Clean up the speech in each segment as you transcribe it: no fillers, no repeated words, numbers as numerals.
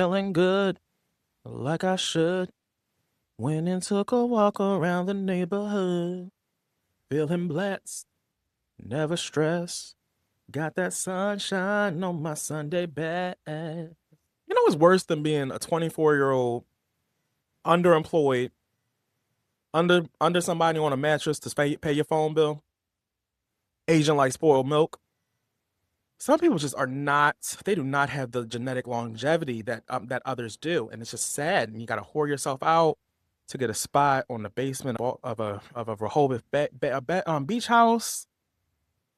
Feeling good, like I should. Went and took a walk around the neighborhood. Feeling blessed, never stressed. Got that sunshine on my Sunday best. You know what's worse than being a 24-year-old, underemployed, under somebody on a mattress to pay your phone bill? Asian like spoiled milk. Some people just are not. They do not have the genetic longevity that others do, and it's just sad. And you got to whore yourself out to get a spot on the basement of a Rehoboth beach house.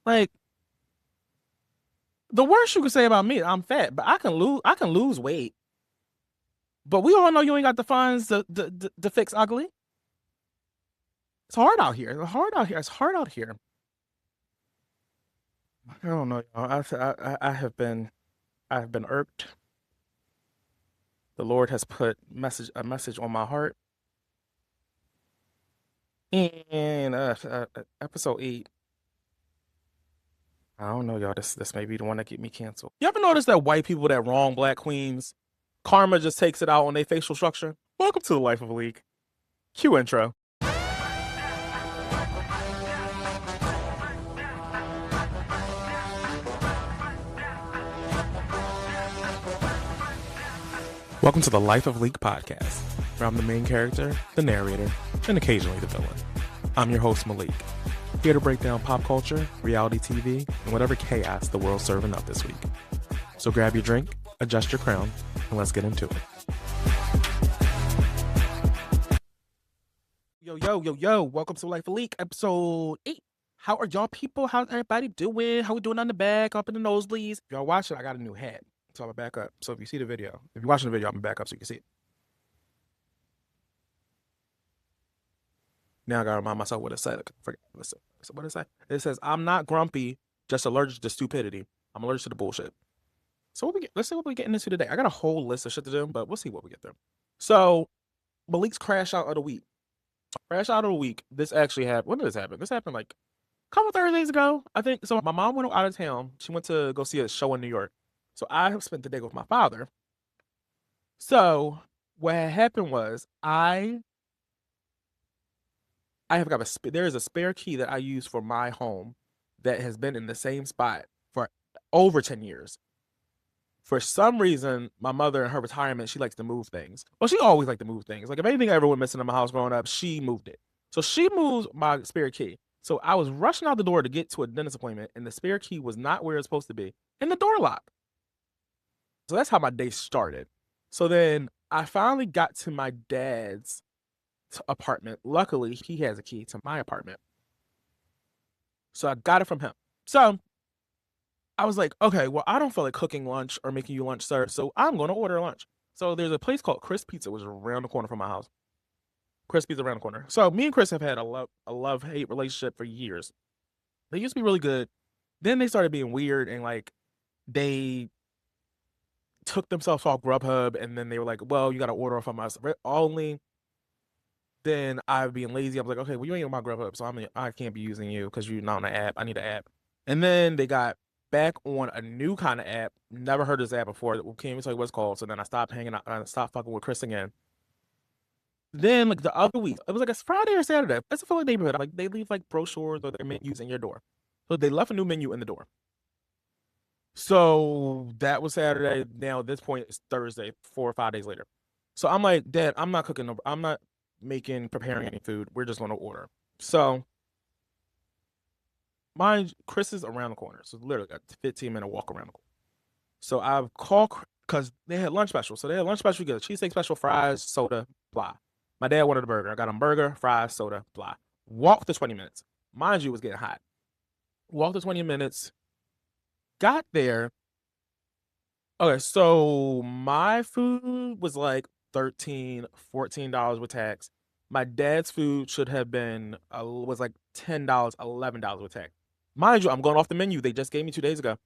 Like, the worst you could say about me, I'm fat, but I can lose weight. But we all know you ain't got the funds to fix ugly. It's hard out here. It's hard out here. It's hard out here. I don't know, y'all. I have been irked. The Lord has put a message on my heart. And episode 8, I don't know, y'all. This may be the one that get me canceled. You ever notice that white people that wrong black queens, karma just takes it out on their facial structure? Welcome to the life of a Leek. Cue intro. Welcome to the Life of Leek podcast, where I'm the main character, the narrator, and occasionally the villain. I'm your host, Malik, here to break down pop culture, reality TV, and whatever chaos the world's serving up this week. So grab your drink, adjust your crown, and let's get into it. Yo, welcome to Life of Leek, episode 8. How are y'all people? How's everybody doing? How we doing on the back, up in the nosebleeds? If y'all watching, I got a new hat. So I'm gonna back up. So if you see the video, if you're watching the video, I'm gonna back up so you can see it. Now I gotta remind myself what it said. Forget what it said. It says, "I'm not grumpy, just allergic to stupidity. I'm allergic to the bullshit." So let's see what we're getting into today. I got a whole list of shit to do, but we'll see what we get through. So Malik's crash out of the week. Crash out of the week. This actually happened. When did this happen? This happened like a couple Thursdays ago, I think. So my mom went out of town. She went to go see a show in New York. So I have spent the day with my father. So what had happened was I have got there is a spare key that I use for my home that has been in the same spot for over 10 years. For some reason, my mother in her retirement, she likes to move things. Well, she always liked to move things. Like if anything ever went missing in my house growing up, she moved it. So she moves my spare key. So I was rushing out the door to get to a dentist appointment, and the spare key was not where it's supposed to be, and the door locked. So that's how my day started. So then I finally got to my dad's apartment. Luckily, he has a key to my apartment. So I got it from him. So I was like, okay, well, I don't feel like cooking lunch or making you lunch, sir. So I'm going to order lunch. So there's a place called Chris Pizza, which is around the corner from my house. Chris Pizza around the corner. So me and Chris have had a love-hate relationship for years. They used to be really good. Then they started being weird, and like they took themselves off Grubhub, and then they were like, well, you got to order from us only. Then I was being lazy. I was like, okay, well, you ain't on my Grubhub, so I can't be using you because you're not on the app. I need an app. And then they got back on a new kind of app. Never heard of this app before. Can't even tell you what it's called. So then I stopped hanging out. I stopped fucking with Chris again. Then like the other week, it was like a Friday or Saturday. It's a Philly neighborhood. Like they leave like brochures or their menus in your door. So they left a new menu in the door. So that was Saturday. Now at this point it's Thursday, 4 or 5 days later. So I'm like, Dad, I'm not cooking. I'm not preparing any food. We're just going to order. So Chris is around the corner. So literally a 15-minute walk around the corner. So I've called because they had lunch special. So they had lunch special. You get a cheesesteak special, fries, soda, blah. My dad wanted a burger. I got him burger, fries, soda, blah. Walked the 20 minutes. Mind you, it was getting hot. Walked the 20 minutes. Got there. Okay, so my food was like $13, $14 with tax. My dad's food should have been was like $10, $11 with tax. Mind you, I'm going off the menu they just gave me 2 days ago.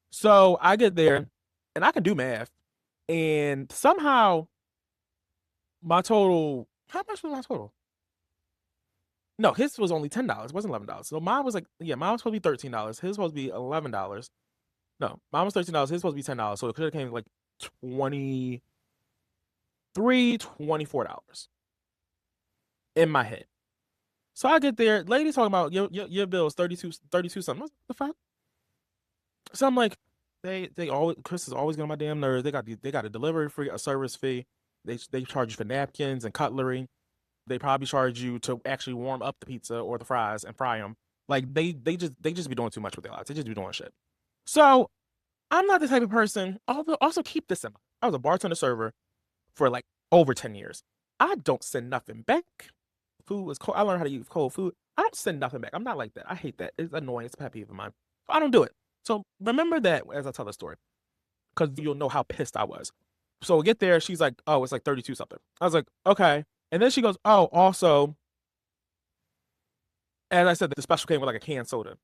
So I get there, and I can do math, and somehow my total. How much was my total? No, his was only $10. It wasn't $11. So mine was like, yeah, mine was supposed to be $13. His was supposed to be $11. No, mine was $13. His was supposed to be $10. So it could have came like $24 in my head. So I get there, lady talking about your bill is 32 something. What the fuck? So I'm like, they always, Chris is always getting on my damn nerves. They got a delivery fee, a service fee. They charge you for napkins and cutlery. They probably charge you to actually warm up the pizza or the fries and fry them. Like they just be doing too much with their lives. They just be doing shit. So I'm not the type of person. Also keep this in mind. I was a bartender server for like over 10 years. I don't send nothing back. Food was cold. I learned how to use cold food. I don't send nothing back. I'm not like that. I hate that. It's annoying. It's a pet peeve of mine. I don't do it. So remember that as I tell the story, because you'll know how pissed I was. So we get there. She's like, oh, it's like 32 something. I was like, okay. And then she goes, oh, also, as I said, the special came with like a canned soda.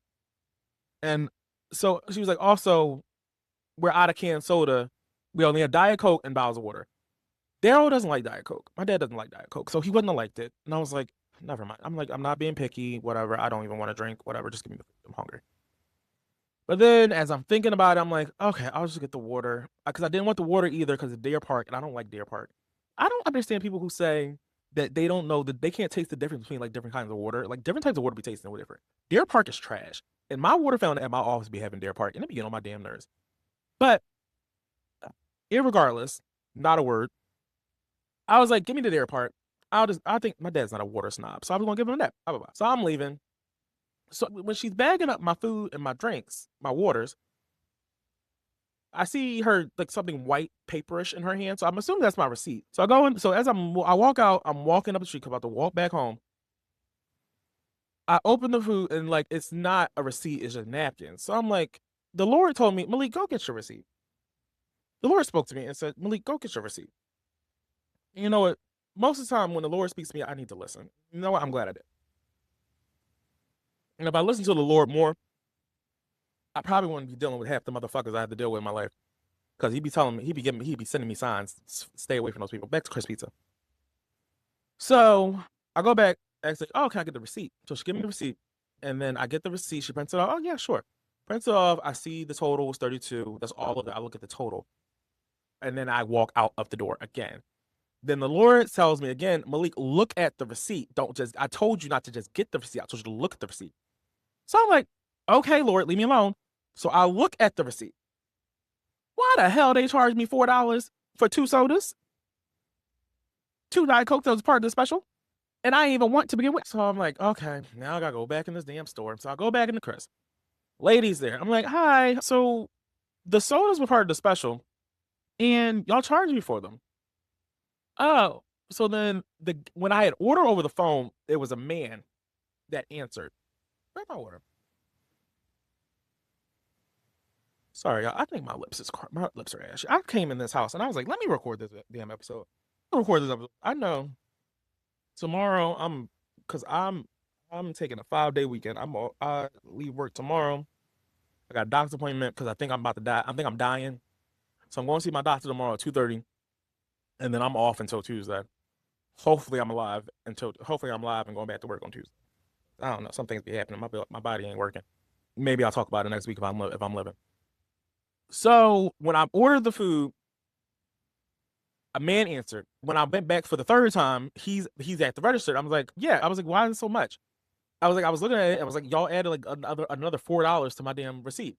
And so she was like, also, we're out of canned soda. We only have Diet Coke and bottles of water. Daryl doesn't like Diet Coke. My dad doesn't like Diet Coke. So he wouldn't have liked it. And I was like, never mind. I'm like, I'm not being picky, whatever. I don't even want to drink, whatever. Just give me the food. I'm hungry. But then as I'm thinking about it, I'm like, okay, I'll just get the water. Because I didn't want the water either because of Deer Park, and I don't like Deer Park. I don't understand people who say that they don't know that they can't taste the difference between like different kinds of water. Like different types of water be tasting different. Deer Park is trash. And my water fountain at my office be having Deer Park, and it be getting on my damn nerves. But irregardless, not a word. I was like, give me the Deer Park. I think my dad's not a water snob, so I was gonna give him that. Blah, blah, blah. So I'm leaving. So when she's bagging up my food and my drinks, my waters, I see her like something white paperish in her hand. So I'm assuming that's my receipt. So I go in. So as I walk out, I'm walking up the street, about to walk back home. I open the food and like it's not a receipt, it's just napkins. So I'm like, the Lord told me, Malik, go get your receipt. The Lord spoke to me and said, Malik, go get your receipt. And you know what? Most of the time when the Lord speaks to me, I need to listen. You know what? I'm glad I did. And if I listen to the Lord more, I probably wouldn't be dealing with half the motherfuckers I have to deal with in my life. Because he'd be telling me, he'd be sending me signs, stay away from those people. Back to Chris Pizza. So I go back and say, oh, can I get the receipt? So she give me the receipt. And then I get the receipt. She prints it off. Oh, yeah, sure. Prints it off. I see the total was 32. That's all of it. I look at the total. And then I walk out of the door again. Then the Lord tells me again, Malik, look at the receipt. Don't just, I told you not to just get the receipt. I told you to look at the receipt. So I'm like, okay, Lord, leave me alone. So I look at the receipt. Why the hell they charged me $4 for 2 sodas? 2 Diet Coke that was part of the special? And I didn't even want to begin with. So I'm like, okay, now I gotta go back in this damn store. So I go back in the Chris. Ladies there. I'm like, hi. So the sodas were part of the special and y'all charged me for them. Oh, so then when I had ordered over the phone, it was a man that answered. Where's my order? Sorry, y'all. I think my lips are ashy. I came in this house and I was like, let me record this damn episode. I'll record this episode. I know tomorrow because I'm taking a 5-day weekend. I leave work tomorrow. I got a doctor's appointment because I think I'm about to die. I think I'm dying. So I'm going to see my doctor tomorrow at 2:30. And then I'm off until Tuesday. Hopefully I'm alive and going back to work on Tuesday. I don't know. Some things be happening. My body ain't working. Maybe I'll talk about it next week if I'm living. So when I ordered the food, a man answered. When I went back for the 3rd time, he's at the register. I was like, yeah. I was like, why is it so much? I was looking at it. I was like, y'all added like another $4 to my damn receipt.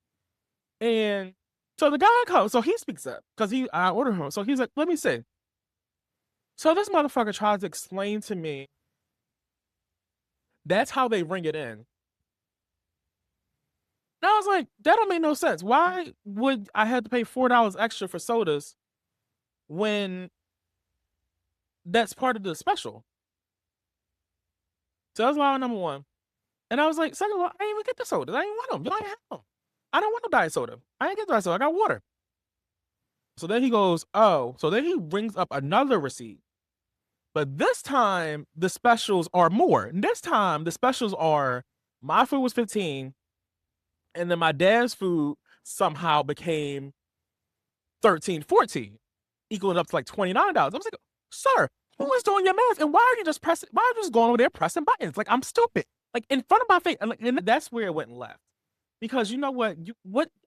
And so the guy comes. So he speaks up because I ordered him. So he's like, let me see. So this motherfucker tries to explain to me that's how they ring it in. And I was like, that don't make no sense. Why would I have to pay $4 extra for sodas when that's part of the special? So that's line number 1. And I was like, second of all, I didn't even get the sodas. I didn't want them. Y'all ain't have them. I don't want no diet soda. I didn't get diet soda. I got water. So then he goes, oh. So then he brings up another receipt. But this time, the specials are more. And this time, the specials are, my food was 15, and then my dad's food somehow became 13, 14, equaling up to like $29. I was like, sir, who is doing your math? And why are you just going over there pressing buttons? Like, I'm stupid. Like, in front of my face. And that's where it went left. Because you know what?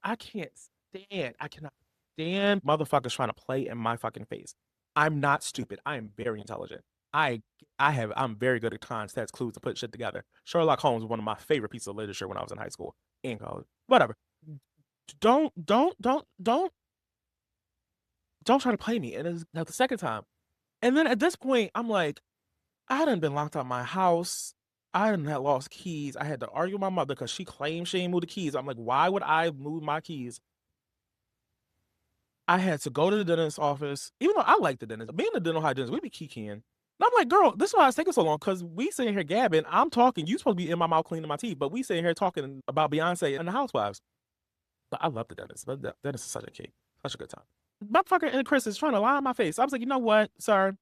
I can't stand. I cannot damn motherfuckers trying to play in my fucking face. I'm not stupid. I am very intelligent. I I'm very good at context clues to put shit together. Sherlock Holmes was one of my favorite pieces of literature when I was in high school and college. Whatever. Don't try to play me. And it's now the second time. And then at this point, I'm like, I hadn't been locked out of my house. I hadn't had lost keys. I had to argue with my mother because she claimed she ain't moved the keys. I'm like, why would I move my keys? I had to go to the dentist's office, even though I like the dentist. Being the dental hygienist, we be kikiing. And I'm like, girl, this is why it's taking so long, because we sitting here gabbing. I'm talking. You supposed to be in my mouth cleaning my teeth, but we sitting here talking about Beyonce and the Housewives. But I love the dentist. But the dentist is such a key. Such a good time. Motherfucker and Chris is trying to lie on my face. I was like, you know what, sir?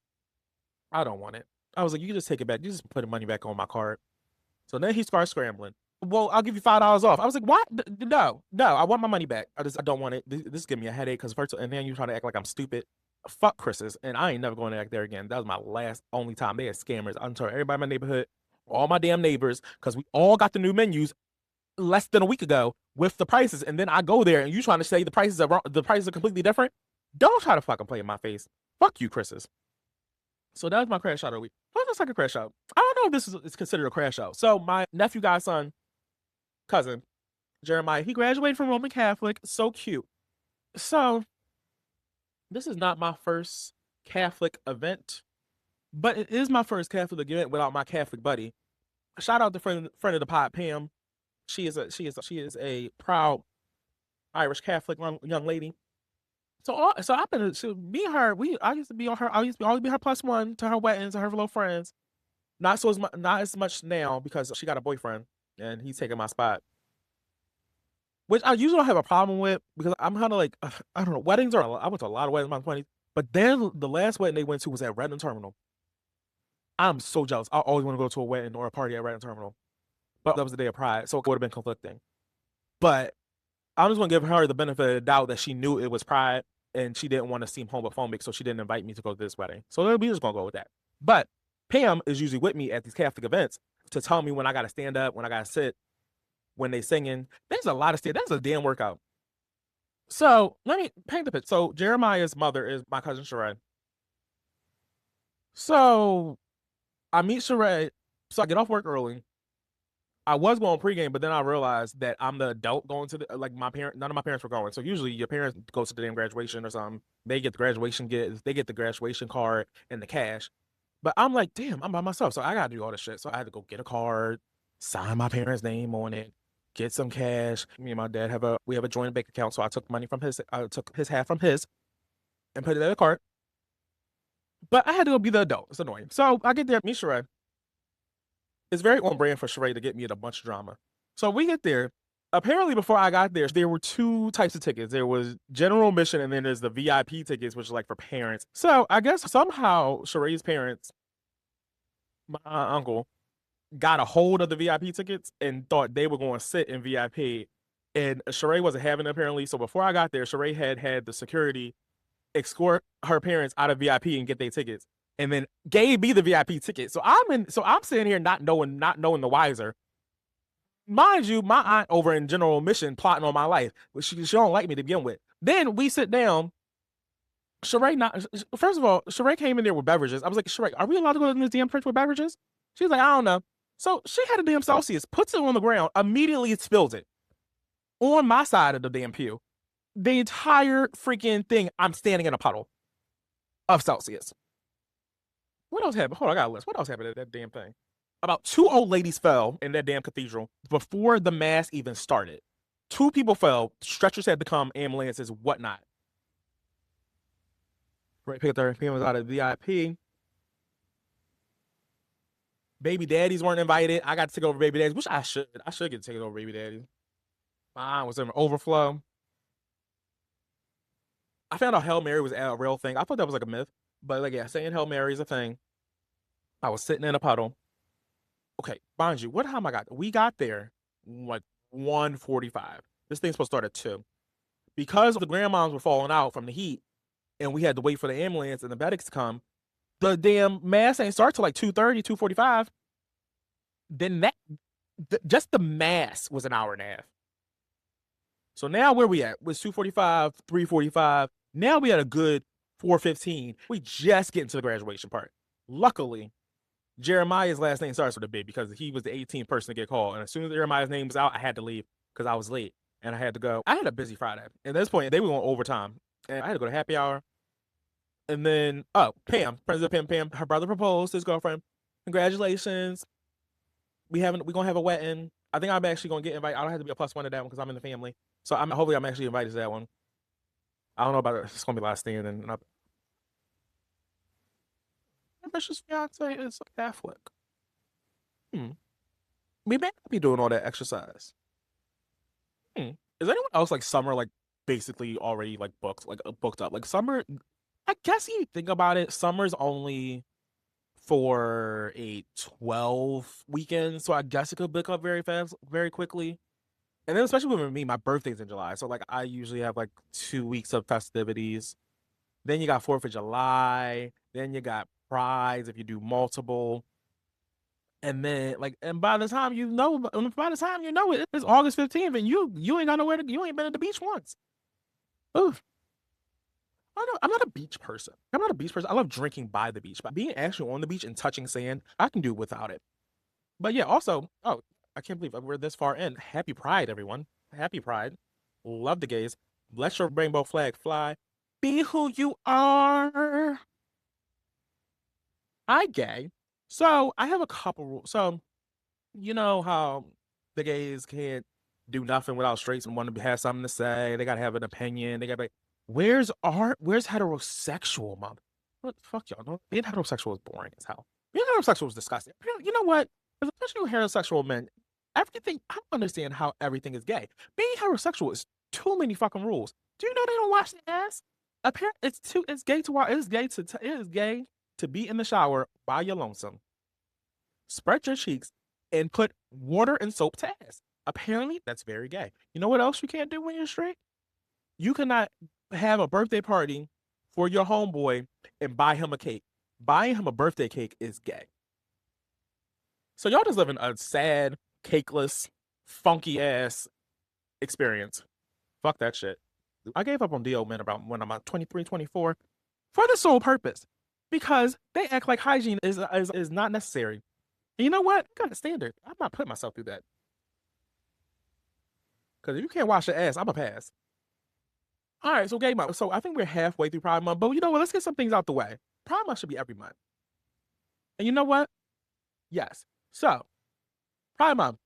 I don't want it. I was like, you can just take it back. You just put the money back on my card. So then he starts scrambling. Well, I'll give you $5 off. I was like, what? No, I want my money back. I don't want it. This is giving me a headache because first, and then you trying to act like I'm stupid. Fuck Chris's, and I ain't never going to act there again. That was my only time. They had scammers. I'm telling everybody in my neighborhood, all my damn neighbors, because we all got the new menus less than a week ago with the prices, and then I go there and you trying to say the prices are wrong, the prices are completely different. Don't try to fucking play in my face. Fuck you, Chris's. So that was my crash out of the week. What was the second crash out? I don't know if this is considered a crash out. So my nephew, godson, cousin, Jeremiah, he graduated from Roman Catholic. So cute. So this is not my first Catholic event, but it is my first Catholic event without my Catholic buddy. Shout out to friend of the pod, Pam. She is a proud Irish Catholic young lady. So I've been me and her. I used to be on her. I used to always be her plus one to her weddings and her little friends. Not as much now because she got a boyfriend and he's taking my spot. Which I usually don't have a problem with because I'm kind of like I don't know. Weddings are I went to a lot of weddings in my 20s, but then the last wedding they went to was at Redmond Terminal. I'm so jealous. I always want to go to a wedding or a party at Redmond Terminal, but that was the day of Pride, so it would have been conflicting. But I'm just gonna give her the benefit of the doubt that she knew it was Pride and she didn't want to seem homophobic, so she didn't invite me to go to this wedding. So we're just gonna go with that. But Pam is usually with me at these Catholic events to tell me when I gotta stand up, when I gotta sit, when they singing. There's a lot of stuff. That's a damn workout. So let me paint the picture. So Jeremiah's mother is my cousin Sheree. So I meet Sheree. So I get off work early. I was going pregame, but then I realized that I'm the adult going to the none of my parents were going. So usually your parents go to the damn graduation or something. They get the graduation they get the graduation card and the cash. But I'm like, damn, I'm by myself. So I gotta do all this shit. So I had to go get a card, sign my parents' name on it, get some cash. Me and my dad have a joint bank account. So I took money from I took his half from his and put it in the card. But I had to go be the adult. It's annoying. So I get there, meet Sheree. It's very on brand for Sheree to get me in a bunch of drama. So we get there. Apparently, before I got there were two types of tickets. There was general admission, and then there's the VIP tickets, which is like for parents. So I guess somehow Sheree's parents, my uncle, got a hold of the VIP tickets and thought they were going to sit in VIP. And Sheree wasn't having it apparently. So before I got there, Sheree had the security escort her parents out of VIP and get their tickets, and then gave me the VIP ticket. So I'm sitting here not knowing the wiser. Mind you, my aunt over in general admission plotting on my life. She don't like me to begin with. Then we sit down. First of all, Sheree came in there with beverages. I was like, Sheree, are we allowed to go to this damn church with beverages? She's like, I don't know. So she had a damn Celsius, puts it on the ground, immediately spills it on my side of the damn pew. The entire freaking thing, I'm standing in a puddle of Celsius. What else happened? Hold on, I got a list. What else happened at that damn thing? About 2 old ladies fell in that damn cathedral before the mass even started. 2 people fell. Stretchers had to come, ambulances, whatnot. Right, picked their families out of VIP. Baby daddies weren't invited. I got to take over baby daddies, which I should. I should get taken over baby daddies. Mine was in overflow. I found out Hail Mary was a real thing. I thought that was like a myth. But like, yeah, saying Hail Mary is a thing. I was sitting in a puddle. Okay, mind you, what time I got? We got there like 1:45. This thing's supposed to start at 2. Because the grandmoms were falling out from the heat, and we had to wait for the ambulance and the medics to come, the damn mass ain't start till like 2:30, 2:45. Then just the mass was an hour and a half. So now where we at? With 2:45, 3:45. Now we at a good 4:15. We just get into the graduation part. Luckily, Jeremiah's last name starts with a B because he was the 18th person to get called. And as soon as Jeremiah's name was out, I had to leave because I was late and I had to go. I had a busy Friday. At this point, they were going overtime. And I had to go to happy hour. And then, Pam, President Pam, her brother proposed to his girlfriend. Congratulations. We're gonna have a wedding. I think I'm actually gonna get invited. I don't have to be a +1 to that one because I'm in the family. So hopefully I'm actually invited to that one. I don't know about it. It's gonna be a lot of standing. My precious fiance is Catholic. We may not be doing all that exercise. Is anyone else like summer like basically already like booked up? Like summer, I guess you think about it, summer's only for a 12 weekend, so I guess it could book up very fast, very quickly. And then especially with me, my birthday's in July, so like I usually have like 2 weeks of festivities. Then you got 4th of July. Then you got prides if you do multiple. And then by the time you know it, it's August 15th, and you ain't got nowhere to. You ain't been at the beach once. Oof. I'm not a beach person. I love drinking by the beach, but being actually on the beach and touching sand, I can do without it. But yeah, also, I can't believe we're this far in. Happy Pride, everyone. Happy Pride. Love the gays. Let your rainbow flag fly. Be who you are. I gay. So I have a couple rules. So you know how the gays can't do nothing without straights and want to have something to say. They gotta have an opinion. They gotta be where's heterosexual month? What the fuck y'all know? Being heterosexual is boring as hell. Being heterosexual is disgusting. You know what? Especially with heterosexual men, everything I don't understand how everything is gay. Being heterosexual is too many fucking rules. Do you know they don't wash their ass? Apparently it's gay to be in the shower by your lonesome. Spread your cheeks and put water and soap to ass. Apparently, that's very gay. You know what else you can't do when you're straight? You cannot have a birthday party for your homeboy and buy him a cake. Buying him a birthday cake is gay. So y'all just living a sad, cakeless, funky ass experience. Fuck that shit. I gave up on D.O. men about when I'm 23, 24 for the sole purpose. Because they act like hygiene is not necessary. And you know what? I got a standard. I'm not putting myself through that. Because if you can't wash your ass, I'm a pass. All right, so gay month. So I think we're halfway through Pride Month. But you know what? Let's get some things out the way. Pride Month should be every month. And you know what? Yes. So, Pride Month.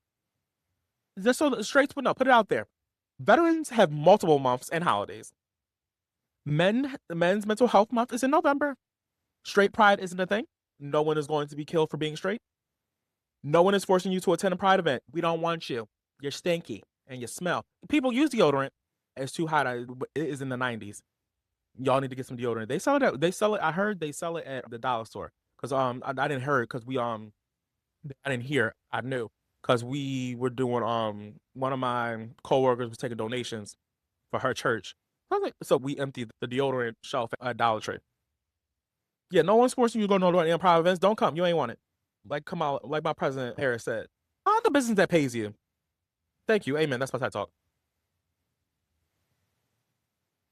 Just so the straights would know, put it out there. Veterans have multiple months and holidays. Men's Mental Health Month is in November. Straight pride isn't a thing. No one is going to be killed for being straight. No one is forcing you to attend a pride event. We don't want you. You're stinky and you smell. People use deodorant. It's too hot. It is in the 90s. Y'all need to get some deodorant. They sell it. I heard they sell it at the dollar store. Cause I didn't hear it because I didn't hear. I knew because we were doing one of my coworkers was taking donations for her church. So we emptied the deodorant shelf at Dollar Tree. Yeah, no one's forcing you to go to no private events. Don't come. You ain't want it. Like, come out. Like my President Harris said. Find the business that pays you. Thank you. Amen. That's my TED Talk.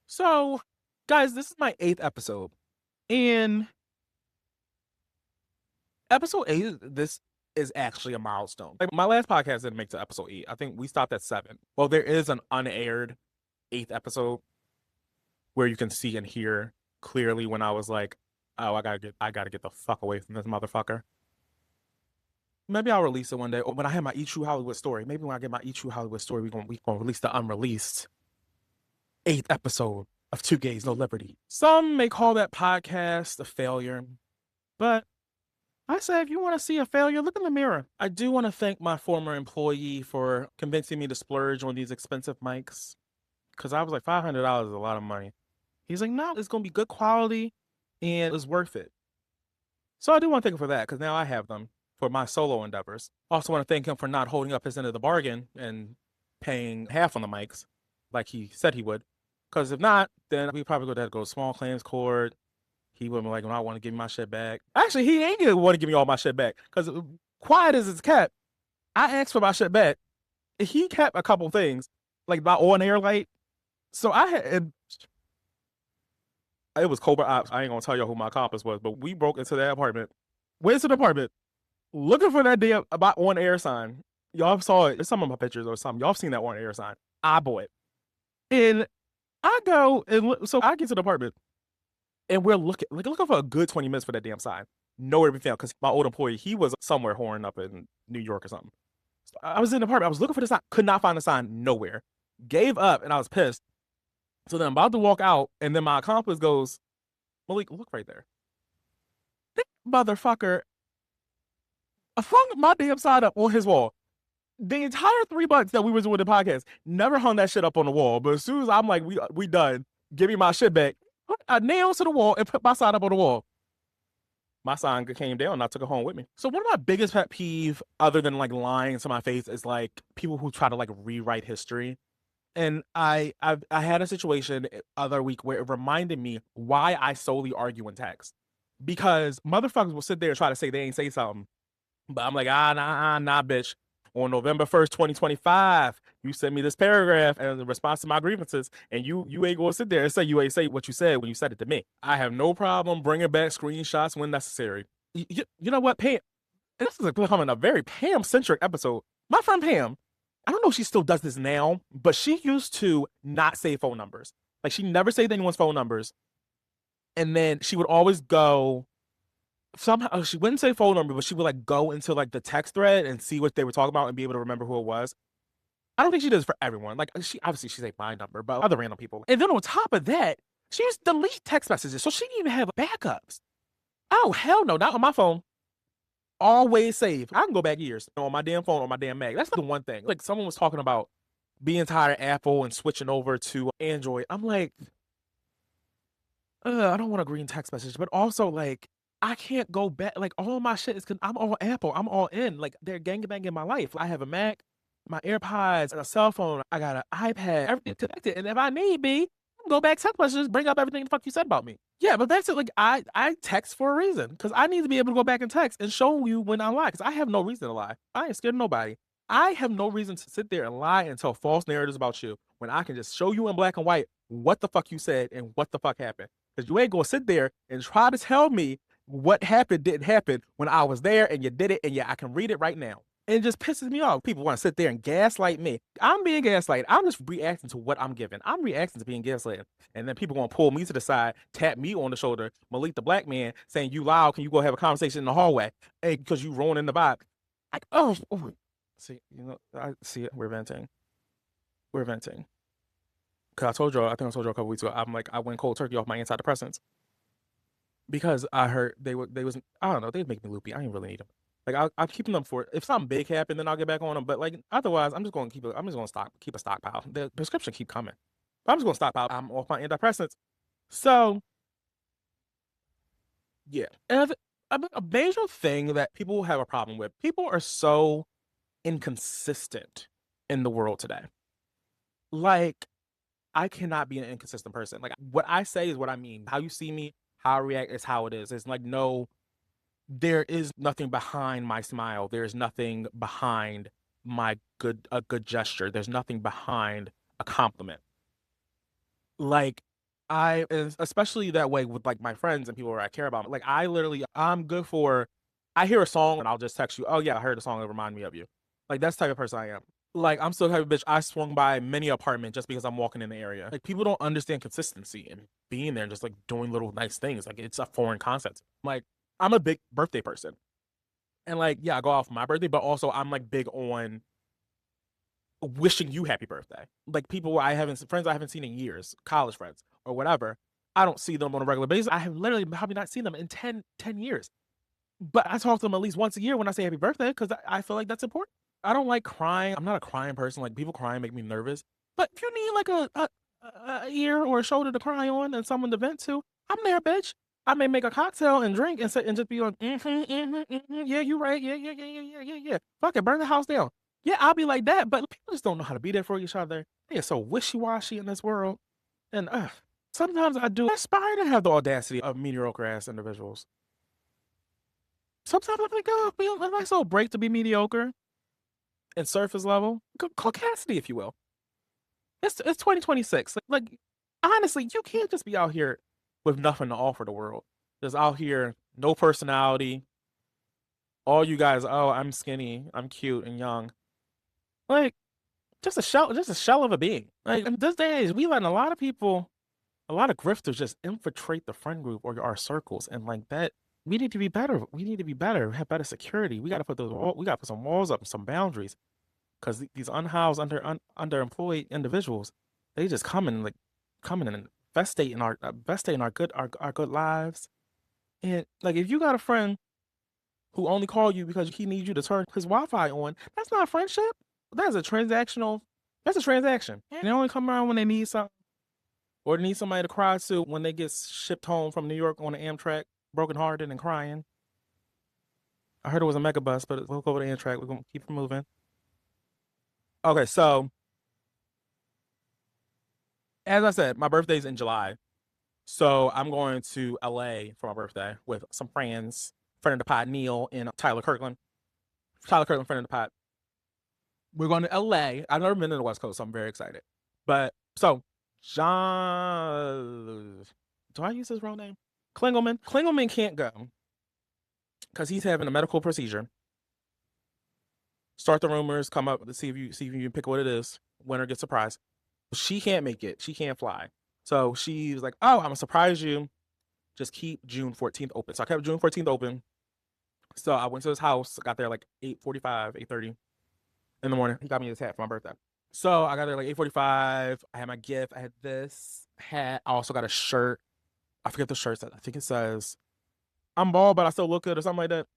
So, guys, this is my 8th episode. And episode 8, this is actually a milestone. Like, my last podcast didn't make to episode 8. I think we stopped at 7. Well, there is an unaired 8th episode where you can see and hear clearly when I was like, oh, I gotta get the fuck away from this motherfucker. Maybe I'll release it one day. Or when I have my E True Hollywood story. Maybe when I get my E True Hollywood story, we gonna release the unreleased 8th episode of Two Gays, No Liberty. Some may call that podcast a failure, but I say if you want to see a failure, look in the mirror. I do want to thank my former employee for convincing me to splurge on these expensive mics. Because I was like, $500 is a lot of money. He's like, no, it's gonna be good quality and it's worth it. So I do want to thank him for that, because now I have them for my solo endeavors. Also want to thank him for not holding up his end of the bargain and paying half on the mics like he said he would. Because if not, then we probably would have to go to small claims court. He would be like, well, I want to give me my shit back. Actually, he ain't gonna want to give me all my shit back. Because quiet as it's kept, I asked for my shit back. He kept a couple things. like my on air light. So I had it was Cobra Ops. I ain't gonna tell y'all who my accomplice was, but we broke into that apartment. Went to the apartment looking for that damn about on air sign. Y'all saw it. It's some of my pictures or something. Y'all seen that on air sign. I bought it. And I go and so I get to the apartment and we're looking for a good 20 minutes for that damn sign. Nowhere to be found because my old employee, he was somewhere whoring up in New York or something. So I was in the apartment. I was looking for the sign. Could not find the sign nowhere. Gave up and I was pissed. So then I'm about to walk out and then my accomplice goes, Malik, look right there. That motherfucker hung my damn sign up on his wall. The entire 3 months that we was doing the podcast, never hung that shit up on the wall. But as soon as I'm like, we done, give me my shit back, put a nail to the wall and put my sign up on the wall. My sign came down and I took it home with me. So one of my biggest pet peeve, other than like lying to my face, is like people who try to like rewrite history. And I had a situation other week where it reminded me why I solely argue in text. Because motherfuckers will sit there and try to say they ain't say something. But I'm like, nah, bitch. On November 1st, 2025, you sent me this paragraph as a response to my grievances, and you ain't gonna sit there and say you ain't say what you said when you said it to me. I have no problem bringing back screenshots when necessary. You know what, Pam? This is becoming a very Pam-centric episode. My friend Pam, I don't know if she still does this now, but she used to not say phone numbers. Like, she never saved anyone's phone numbers. And then she would always go, somehow she wouldn't say phone number, but she would like go into like the text thread and see what they were talking about and be able to remember who it was. I don't think she does for everyone. Like she said my number, but other random people. And then on top of that, she used to delete text messages, so she didn't even have backups. Oh hell no, not on my phone. Always save. I can go back years on my damn phone, on my damn Mac. That's the one thing. Like someone was talking about being tired of Apple and switching over to Android. I'm like, I don't want a green text message, but also like I can't go back. Like all my shit is, I'm all Apple. I'm all in. Like they're gangbanging my life. I have a Mac, my AirPods, and a cell phone. I got an iPad, everything connected. And if I need be, I can go back text messages, bring up everything the fuck you said about me. Yeah, but that's it. Like I text for a reason because I need to be able to go back and text and show you when I lie because I have no reason to lie. I ain't scared of nobody. I have no reason to sit there and lie and tell false narratives about you when I can just show you in black and white what the fuck you said and what the fuck happened. Because you ain't gonna sit there and try to tell me what happened didn't happen when I was there and you did it and yeah, I can read it right now. And it just pisses me off. People want to sit there and gaslight me. I'm being gaslighted. I'm just reacting to what I'm given. I'm reacting to being gaslighted. And then people want to pull me to the side, tap me on the shoulder, Malik the black man, saying, you loud, can you go have a conversation in the hallway? Hey, because you ruining the vibe. Like, oh. See, you know, I see it. We're venting. We're venting. Because I told y'all, I think I told y'all a couple weeks ago, I'm like, I went cold turkey off my antidepressants. Because I heard they was, I don't know, they'd make me loopy. I didn't really need them. Like I'm keeping them for if something big happened, then I'll get back on them. But like otherwise, I'm just going to keep a stockpile. The prescription keep coming. But I'm just going to stockpile. I'm off my antidepressants. So yeah, and a major thing that people have a problem with. People are so inconsistent in the world today. Like I cannot be an inconsistent person. Like what I say is what I mean. How you see me, how I react is how it is. It's like no. There is nothing behind my smile. There's nothing behind a good gesture. There's nothing behind a compliment. Like especially that way with like my friends and people where I care about. Like I'm good for, I hear a song and I'll just text you, oh yeah, I heard a song that reminded me of you. Like that's the type of person I am. Like I'm still the type of bitch, I swung by many apartments just because I'm walking in the area. Like people don't understand consistency and being there and just like doing little nice things. Like it's a foreign concept. Like I'm a big birthday person. And like, yeah, I go out for my birthday, but also I'm like big on wishing you happy birthday. Like friends I haven't seen in years, college friends or whatever. I don't see them on a regular basis. I have literally probably not seen them in 10 years. But I talk to them at least once a year when I say happy birthday because I feel like that's important. I don't like crying. I'm not a crying person. Like people crying make me nervous. But if you need like a ear or a shoulder to cry on and someone to vent to, I'm there, bitch. I may make a cocktail and drink and sit and just be like, yeah, you right, yeah. Fuck it, burn the house down. Yeah, I'll be like that, but people just don't know how to be there for each other. They are so wishy-washy in this world. And sometimes I do aspire to have the audacity of mediocre ass individuals. Sometimes I think, oh, be a nice little break to be mediocre and surface level. Caucasity, if you will. It's 2026. Like honestly, you can't just be out here with nothing to offer the world. Just out here, no personality. All you guys, oh, I'm skinny, I'm cute and young. Like just a shell of a being. Like in this days, we letting a lot of people, a lot of grifters just infiltrate the friend group or our circles, and like that, we need to be better. We need to be better, have better security. We got to put we got to put some walls up and some boundaries, because these unhoused, underemployed individuals, they just coming and infestating our good lives. And like, if you got a friend who only call you because he needs you to turn his Wi-Fi on, that's not friendship. That's a transactional. That's a transaction. They only come around when they need something, or they need somebody to cry to when they get shipped home from New York on the Amtrak, brokenhearted and crying. I heard it was a megabus, but we'll go with the Amtrak. We're gonna keep it moving. Okay, so as I said, my birthday's in July. So I'm going to LA for my birthday with some friends, friend of the pod, Neil and Tyler Kirkland. Tyler Kirkland, friend of the pod. We're going to LA. I've never been to the West Coast, so I'm very excited. But so John, do I use his real name? Klingelman. Klingelman can't go because he's having a medical procedure. Start the rumors, come up to see if you can pick what it is. Winner gets surprised. She can't make it. She can't fly. So she was like, "Oh, I'm gonna surprise you. Just keep June 14th open." So I kept June 14th open. So I went to his house. Got there like 8:45, 8:30 in the morning. He got me this hat for my birthday. So I got there like 8:45. I had my gift. I had this hat. I also got a shirt. I forget the shirt. I think it says, "I'm bald, but I still look good," or something like that.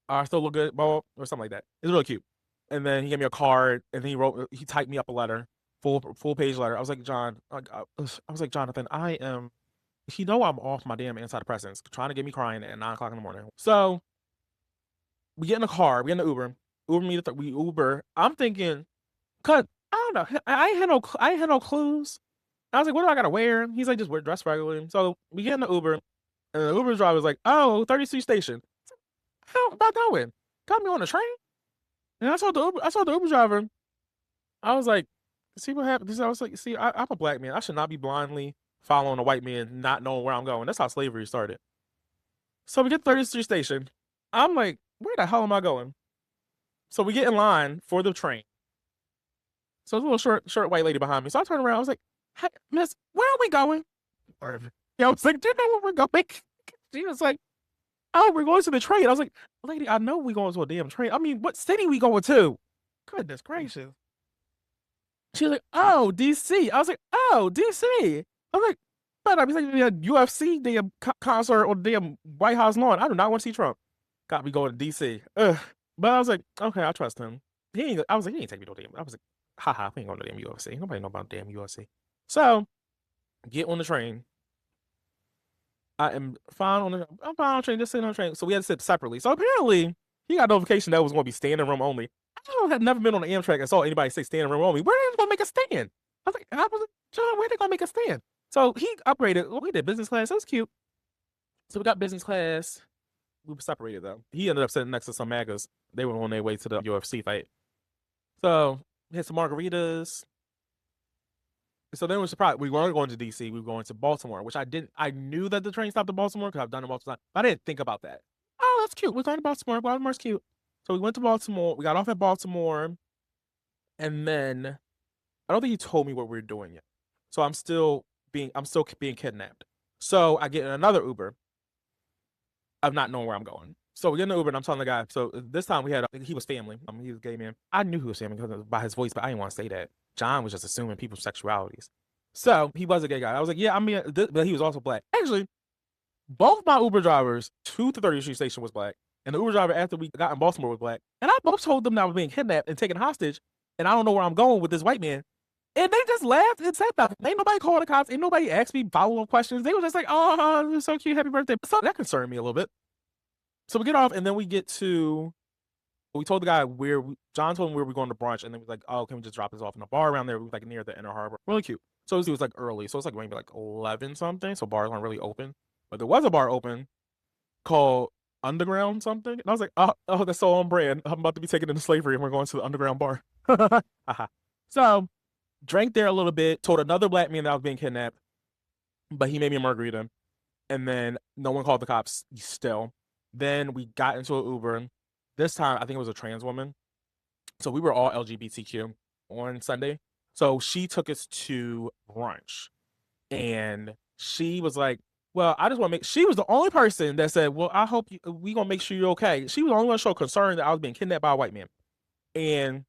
I still look good, bald, or something like that. It's really cute. And then he gave me a card, and then he typed me up a letter, full page letter. I was like, I was like, Jonathan, I am. He know I'm off my damn antidepressants, trying to get me crying at 9 o'clock in the morning. So we get in the car, we get in the Uber. We Uber. I'm thinking, cause I don't know. I ain't had no clues. I was like, what do I gotta wear? He's like, just wear dress regularly. So we get in the Uber, and the Uber driver's like, oh, 33 station. How about going? Got me on the train? And I told the Uber driver, I was like, see what happened? I was like, see, I'm a black man. I should not be blindly following a white man, not knowing where I'm going. That's how slavery started. So we get 33 station. I'm like, where the hell am I going? So we get in line for the train. So there's a little short white lady behind me. So I turn around. I was like, hey, miss, where are we going? Or, I was like, do you know where we're going? She was like, oh, we're going to the train. I was like, lady, I know we're going to a damn train. I mean, what city we going to? Goodness gracious. She was like, oh, DC. I was like, oh, DC. I was like, but I was like, a UFC damn concert or damn White House lawn. I do not want to see Trump. Got me going to DC. Ugh. But I was like, okay, I trust him. I was like, he ain't take me no damn. I was like, haha, we ain't going to damn UFC. Nobody know about damn UFC. So, get on the train. I'm fine on the train, just sitting on the train. So we had to sit separately. So apparently, he got notification that was going to be standing room only. I had never been on the Amtrak and saw anybody say standing room only. Where are they going to make a stand? I was like, John, where are they going to make a stand? So he upgraded. We did business class. That was cute. So we got business class. We were separated though. He ended up sitting next to some MAGAs. They were on their way to the UFC fight. So we had some margaritas. So then we were surprised. We weren't going to DC. We were going to Baltimore, which I didn't. I knew that the train stopped at Baltimore because I've done it multiple times. I didn't think about that. Oh, that's cute. We're going to Baltimore. Baltimore's cute. So we went to Baltimore. We got off at Baltimore, and then I don't think he told me what we were doing yet. So I'm still being kidnapped. So I get in another Uber of not knowing where I'm going. So we get in the Uber, and I'm telling the guy. So this time he was family. He was a gay man. I knew he was family because by his voice, but I didn't want to say that. John was just assuming people's sexualities. So he was a gay guy. I was like, yeah, I mean, but he was also black. Actually, both my Uber drivers to the 30th Street station was black. And the Uber driver after we got in Baltimore was black. And I both told them that I was being kidnapped and taken hostage. And I don't know where I'm going with this white man. And they just laughed and said that. Ain't nobody called the cops. Ain't nobody asked me follow-up questions. They were just like, oh, you're so cute. Happy birthday. So that concerned me a little bit. So we get off and then we told the guy John told him where we're going to brunch, and then we was like, oh, can we just drop this off in a bar around there? We was like near the Inner Harbor. Really cute. So it was like early. So it's like maybe like 11 something. So bars aren't really open. But there was a bar open called Underground something. And I was like, oh, that's so on brand. I'm about to be taken into slavery and we're going to the underground bar. So drank there a little bit, told another black man that I was being kidnapped, but he made me a margarita. And then no one called the cops still. Then we got into an Uber. This time, I think it was a trans woman. So we were all LGBTQ on Sunday. So she took us to brunch. And she was like, well, I just want to make, she was the only person that said, well, I hope we going to make sure you're okay. She was the only one to show concern that I was being kidnapped by a white man. And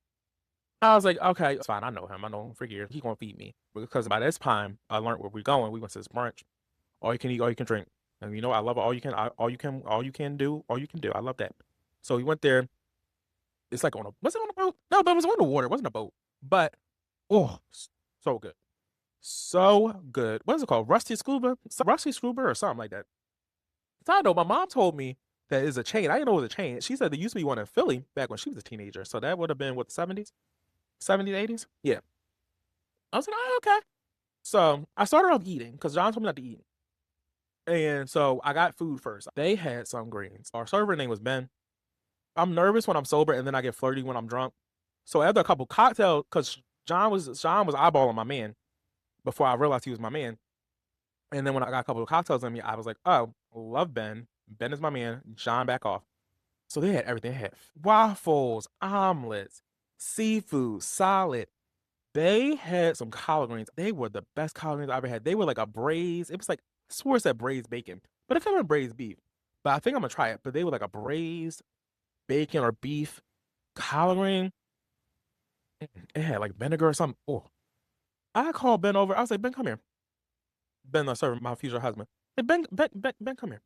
I was like, okay, it's fine. I know him. I know him for years. He going to feed me. Because by this time, I learned where we're going. We went to this brunch. All you can eat, all you can drink. And you know, I love it. All you can do. I love that. So we went there. It's like on a, was it on a boat? No, but it was on the water. It wasn't a boat. But, oh, so good. So good. What is it called? Rusty Scuba or something like that. So I know my mom told me that it's a chain. I didn't know it was a chain. She said there used to be one in Philly back when she was a teenager. So that would have been what, the 70s? 70s, 80s? Yeah. I was like, oh, okay. So I started off eating because John told me not to eat. And so I got food first. They had some greens. Our server name was Ben. I'm nervous when I'm sober and then I get flirty when I'm drunk. So after a couple cocktails, because John was eyeballing my man before I realized he was my man. And then when I got a couple of cocktails in me, I was like, oh, love Ben. Ben is my man. John, back off. So they had everything. They had waffles, omelets, seafood, salad. They had some collard greens. They were the best collard greens I ever had. They were like a braised. It was like, I swore it said braised bacon, but it could have been braised beef. But I think I'm gonna try it. But they were like a braised bacon or beef collard green. It had like vinegar or something. Oh, I called Ben over. I was like, Ben, come here. Ben, serving my future husband. Hey, Ben, come here.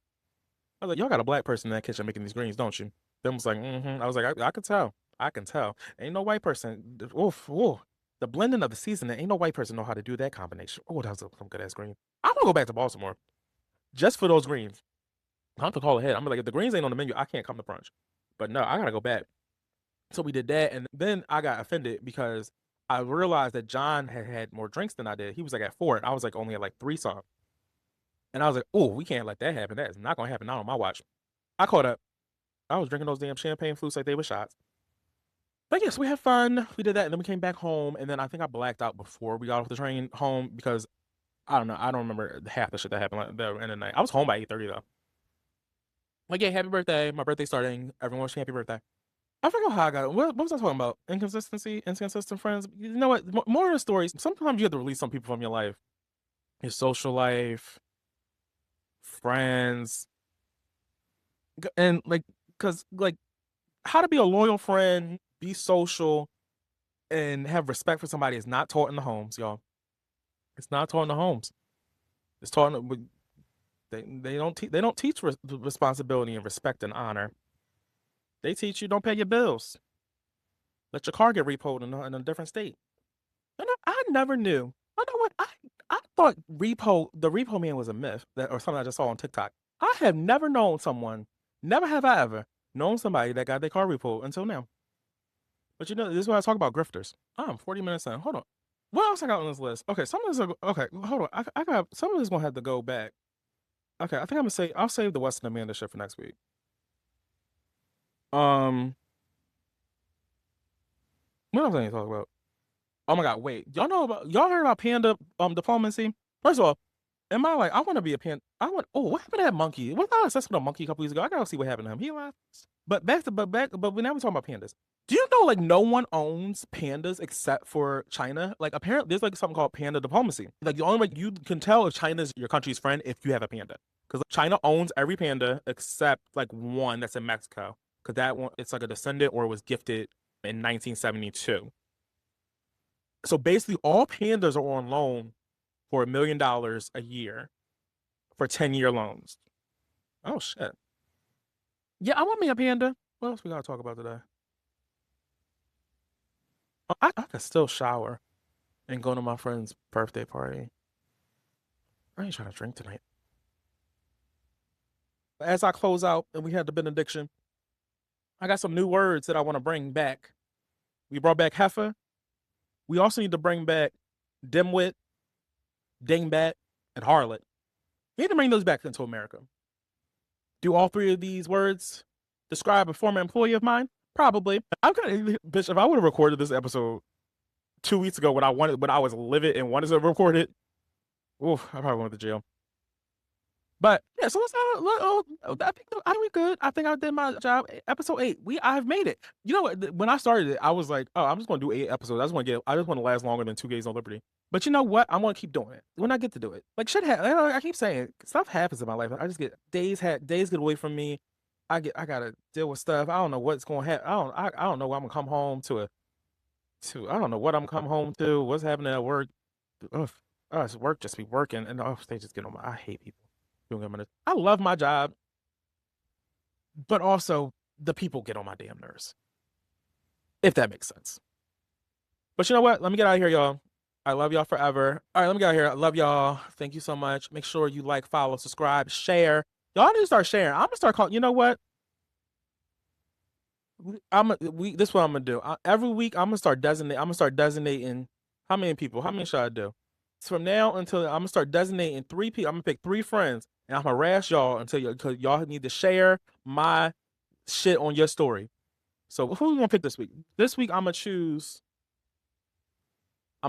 I was like, y'all got a black person in that kitchen making these greens, don't you? Ben was like, mm-hmm. I was like, I could tell. I can tell. Ain't no white person. Oof, oof. The blending of the seasoning, ain't no white person know how to do that combination. Oh, that was some good ass green. I want to go back to Baltimore just for those greens. I have to call ahead. I'm like, if the greens ain't on the menu, I can't come to brunch. But no, I gotta go back. So we did that, and then I got offended because I realized that John had had more drinks than I did. He was like at 4, and I was like only at like 3 something. And I was like, oh, we can't let that happen. That is not gonna happen. Not on my watch. I caught up. I was drinking those damn champagne flutes like they were shots. But yes, we had fun. We did that, and then we came back home, and then I think I blacked out before we got off the train home because I don't know. I don't remember half the shit that happened like the end of the night. I was home by 8:30 though. Like, yeah, happy birthday. My birthday's starting. Everyone wish me happy birthday. I forgot how I got it. What was I talking about? Inconsistency, inconsistent friends. You know what? More of the stories. Sometimes you have to release some people from your life, your social life, friends, and like, cause like, how to be a loyal friend, be social, and have respect for somebody is not taught in the homes, y'all. It's not taught in the homes. It's taught in, they don't teach responsibility and respect and honor. They teach you don't pay your bills. Let your car get repoed in a different state. And I never knew. I know what I thought the repo man was a myth or something I just saw on TikTok. I have never known someone, never have I ever known somebody that got their car repoed until now. But you know, this is what I talk about grifters. I'm 40 minutes in. Hold on. What else I got on this list? Okay, some of this okay, hold on. I got some of this gonna have to go back. Okay, I think I'm gonna say I'll save the Weston Amanda shit for next week. Um, what else I need to talk about? Oh my god, wait. Y'all heard about Panda diplomacy? First of all, am I like I want to be a panda? What happened to that monkey? What about assessment of monkey a couple years ago? I gotta see what happened to him. He alive? But we never talking about pandas. Do you know like no one owns pandas except for China? Like apparently there's like something called panda diplomacy. Like the only way you can tell if China's your country's friend if you have a panda. Because China owns every panda except like one that's in Mexico. Because that one it's like a descendant or was gifted in 1972. So basically all pandas are on loan for $1 million a year for 10-year loans. Oh shit. Yeah, I want me a panda. What else we gotta talk about today? Oh, I could still shower and go to my friend's birthday party. I ain't trying to drink tonight. As I close out and we had the benediction, I got some new words that I want to bring back. We brought back heifer. We also need to bring back dimwit, dingbat, and harlot. We need to bring those back into America. Do all 3 of these words describe a former employee of mine? Probably. I'm kind of bitch. If I would have recorded this episode 2 weeks ago when I was livid and wanted to record it, oof, I probably went to jail. But yeah, so I think we good. I think I did my job. Episode 8, I've made it. You know what? When I started it, I was like, oh, I'm just gonna do 8 episodes. I just want to last longer than 2 days on Liberty. But you know what? I'm gonna keep doing it when I get to do it. Like shit happens. I keep saying stuff happens in my life. I just get days get away from me. I gotta deal with stuff. I don't know what's gonna happen. I don't know what I'm gonna come home to I don't know what I'm come home to. What's happening at work? Ugh. It's work just be working, and they just get on my. I hate people. I love my job, but also the people get on my damn nerves. If that makes sense. But you know what? Let me get out of here, y'all. I love y'all forever. All right, let me get out of here. I love y'all. Thank you so much. Make sure you like, follow, subscribe, share. Y'all need to start sharing. I'm gonna start calling. You know what? This is what I'm gonna do. Every week I'm gonna start designating how many people. How many should I do? So from now until I'm gonna start designating 3 people. I'm gonna pick 3 friends, and I'm gonna harass y'all until y'all need to share my shit on your story. So who are we gonna pick this week? This week I'm gonna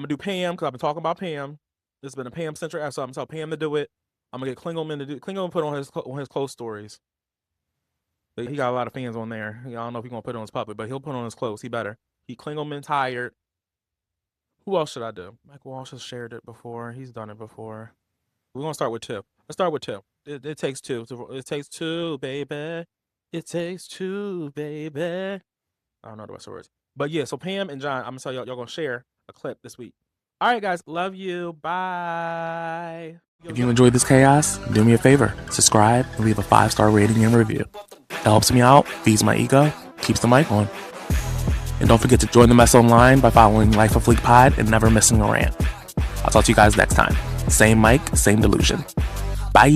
do Pam because I've been talking about Pam. This has been a Pam centric episode. I'm gonna tell Pam to do it. I'm gonna get Klingelman to do. Klingelman put on his close stories. He got a lot of fans on there. I don't know if he's gonna put it on his public, but he'll put on his close. He better. Klingelman tired. Who else should I do? Mike Walsh has shared it before. He's done it before. We're gonna start with 2. Let's start with 2. It takes 2. It takes 2, baby. It takes 2, baby. I don't know the rest of the words. But yeah, so Pam and John, I'm gonna tell y'all gonna share a clip this week. All right, guys. Love you. Bye. If you enjoyed this chaos, do me a favor. Subscribe and leave a 5-star rating and review. It helps me out, feeds my ego, keeps the mic on. And don't forget to join the mess online by following Life of Leek Pod and never missing a rant. I'll talk to you guys next time. Same mic, same delusion. Bye.